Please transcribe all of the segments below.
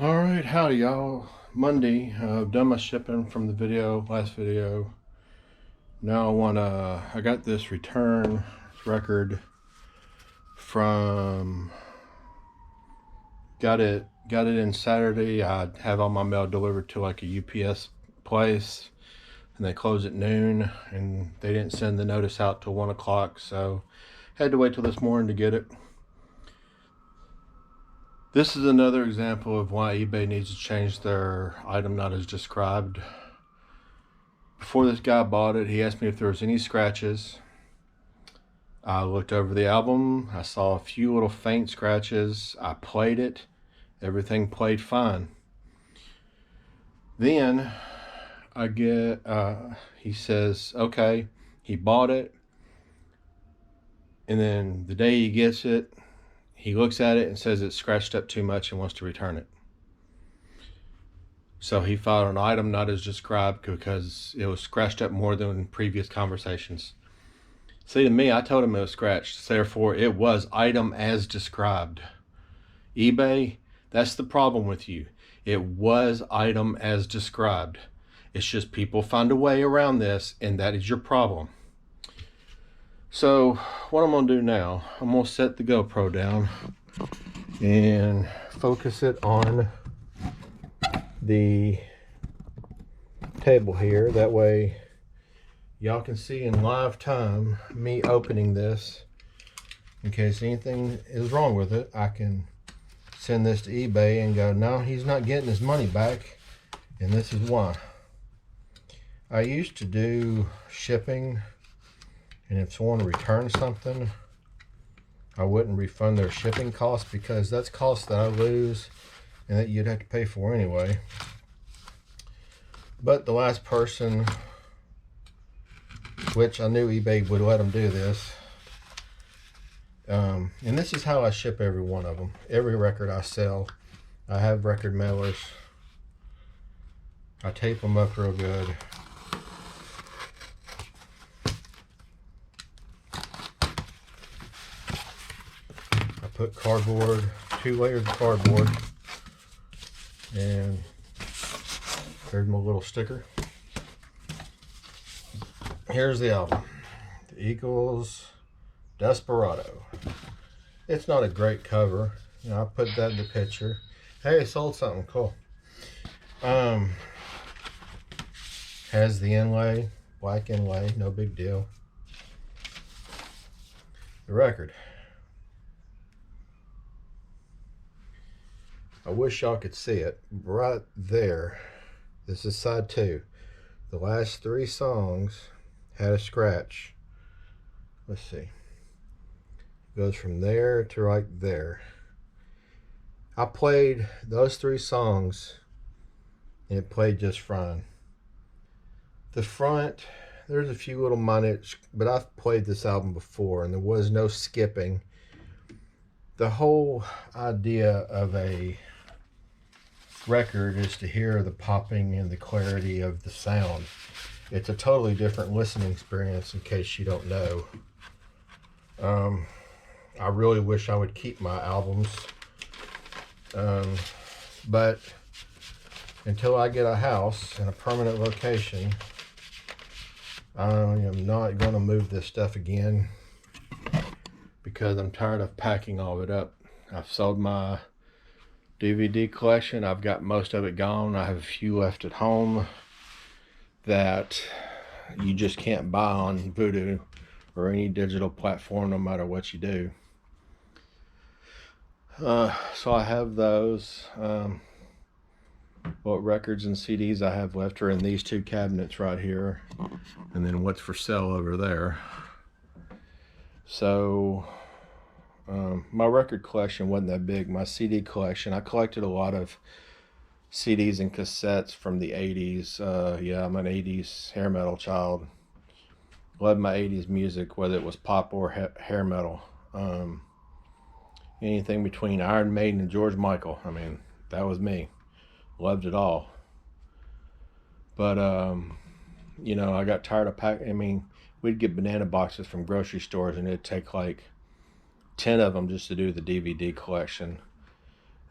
All right, howdy y'all. Monday, I've done my shipping from the last video. Now I got this return record from, got it in Saturday. I have all my mail delivered to like a UPS place, and they close at noon, and they didn't send the notice out till 1 o'clock, so had to wait till this morning to get it. This is another example of why eBay needs to change their item not as described. Before this guy bought it, he asked me if there was any scratches. I looked over the album. I saw a few little faint scratches. I played it. Everything played fine. Then I get, he says, okay, he bought it. And then the day he gets it, he looks at it and says it's scratched up too much and wants to return it. So he filed an item not as described because it was scratched up more than previous conversations. See, to me, I told him it was scratched. Therefore, it was item as described. eBay, that's the problem with you. It was item as described. It's just people find a way around this, and that is your problem. So what I'm going to do now, I'm going to set the GoPro down and focus it on the table here. That way y'all can see in live time me opening this. In case anything is wrong with it, I can send this to eBay and go, no, he's not getting his money back, and this is why. I used to do shipping, and if someone returned something, I wouldn't refund their shipping costs because that's costs that I lose and that you'd have to pay for anyway. But the last person, which I knew eBay would let them do this, and this is how I ship every one of them. Every record I sell, I have record mailers. I tape them up real good. I put cardboard, 2 layers of cardboard, and there's my little sticker. Here's the album, the Eagles Desperado. It's not a great cover. You know, I put that in the picture. Hey, I sold something cool. Has the inlay, black inlay, no big deal. The record. I wish y'all could see it. Right there. This is side 2. The last 3 songs had a scratch. Let's see. It goes from there to right there. I played those 3 songs and it played just fine. The front, there's a few little minute, but I've played this album before and there was no skipping. The whole idea of a record is to hear the popping and the clarity of the sound. It's a totally different listening experience, in case you don't know. I really wish I would keep my albums, but until I get a house and a permanent location, I am not going to move this stuff again because I'm tired of packing all of it up. I've sold my DVD collection. I've got most of it gone. I have a few left at home that you just can't buy on Voodoo or any digital platform, no matter what you do. So I have those. What records and CDs I have left are in these 2 cabinets right here, and then what's for sale over there. So my record collection wasn't that big. My CD collection, I collected a lot of CDs and cassettes from the 80s. Yeah, I'm an 80s hair metal child. Loved my 80s music, whether it was pop or hair metal. Anything between Iron Maiden and George Michael. I mean, that was me. Loved it all. But, you know, I got tired of packing. I mean, we'd get banana boxes from grocery stores and it'd take like 10 of them just to do the DVD collection.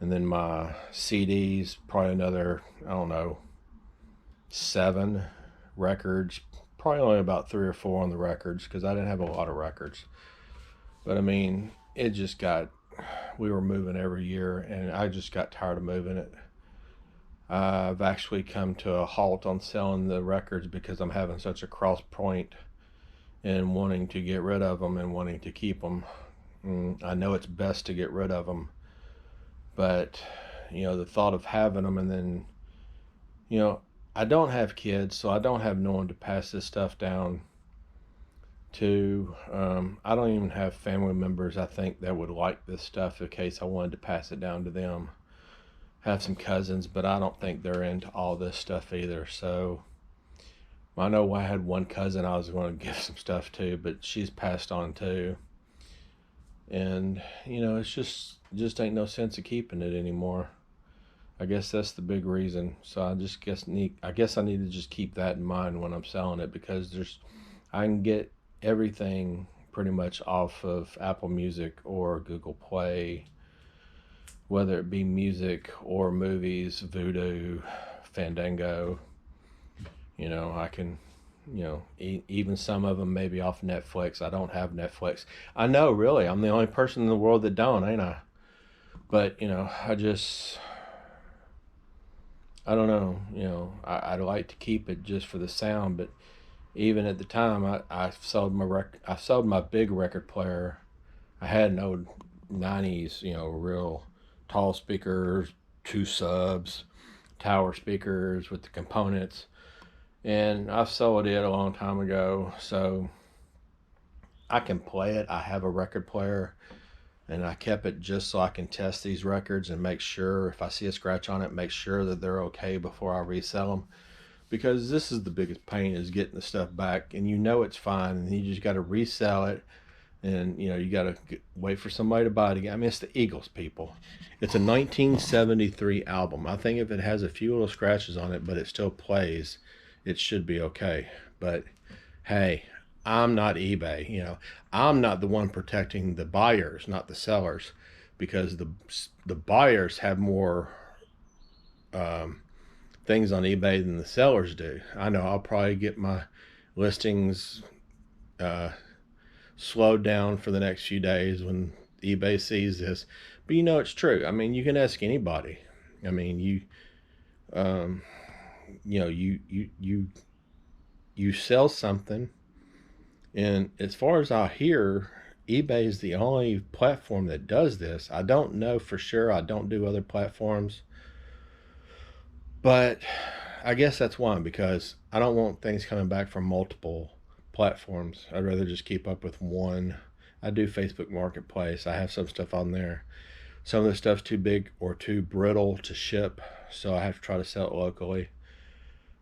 And then my CDs, probably another, I don't know, 7 records. Probably only about 3 or 4 on the records because I didn't have a lot of records. But I mean, it just got, we were moving every year and I just got tired of moving it. I've actually come to a halt on selling the records because I'm having such a cross point in wanting to get rid of them and wanting to keep them. I know it's best to get rid of them, but you know, the thought of having them, and then, you know, I don't have kids, so I don't have no one to pass this stuff down to. I don't even have family members, I think, that would like this stuff in case I wanted to pass it down to them. Have some cousins, but I don't think they're into all this stuff either. So I know I had one cousin I was going to give some stuff to, but she's passed on too. And you know, it's just ain't no sense of keeping it anymore. I guess that's the big reason. So I guess I need to just keep that in mind when I'm selling it, because I can get everything pretty much off of Apple Music or Google Play, whether it be music or movies, Vudu, Fandango. You know, I can, you know, even some of them maybe off Netflix. I don't have Netflix. I know, really, I'm the only person in the world that don't, ain't I? But, you know, I don't know, you know, I'd like to keep it just for the sound, but even at the time, I sold my big record player. I had an old 90s, you know, real tall speakers, 2 subs, tower speakers with the components, and I sold it a long time ago. So I can play it. I have a record player, and I kept it just so I can test these records and make sure if I see a scratch on it, make sure that they're okay before I resell them. Because this is the biggest pain, is getting the stuff back, and you know it's fine, and you just got to resell it. And you know, you gotta wait for somebody to buy it again. I mean, it's the Eagles, people. It's a 1973 album. I think if it has a few little scratches on it, but it still plays, it should be okay. But hey, I'm not eBay. You know, I'm not the one protecting the buyers, not the sellers, because the buyers have more things on eBay than the sellers do. I know I'll probably get my listings slowed down for the next few days when eBay sees this, but you know it's true. I mean, you can ask anybody. I mean, you know, you sell something, and as far as I hear, eBay is the only platform that does this. I don't know for sure. I don't do other platforms, but I guess that's one, because I don't want things coming back from multiple platforms. I'd rather just keep up with one. I do Facebook Marketplace. I have some stuff on there. Some of the stuff's too big or too brittle to ship, so I have to try to sell it locally.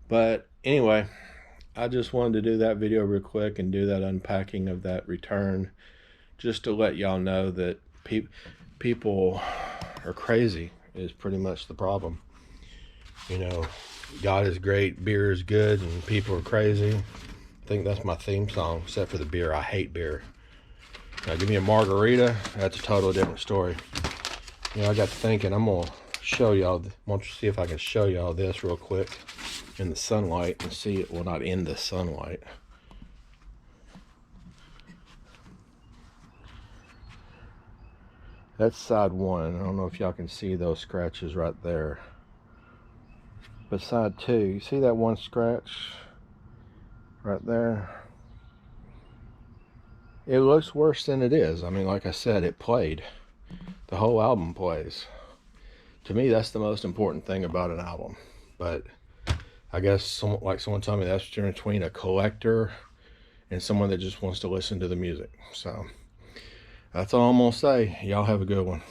But anyway, I just wanted to do that video real quick and do that unpacking of that return, just to let y'all know that people are crazy is pretty much the problem. You know, God is great, beer is good, and people are crazy. I think that's my theme song, except for the beer. I hate beer. Now, give me a margarita, that's a totally different story. You know, I got to thinking, I'm going to show y'all, want to see if I can show y'all this real quick in the sunlight and see it. Well, not in the sunlight. That's side 1. I don't know if y'all can see those scratches right there. But side 2, you see that one scratch right there? It looks worse than it is. I mean, like I said, it played. The whole album plays. To me, that's the most important thing about an album. But I guess someone told me that's between a collector and someone that just wants to listen to the music. So that's all I'm gonna say. Y'all have a good one.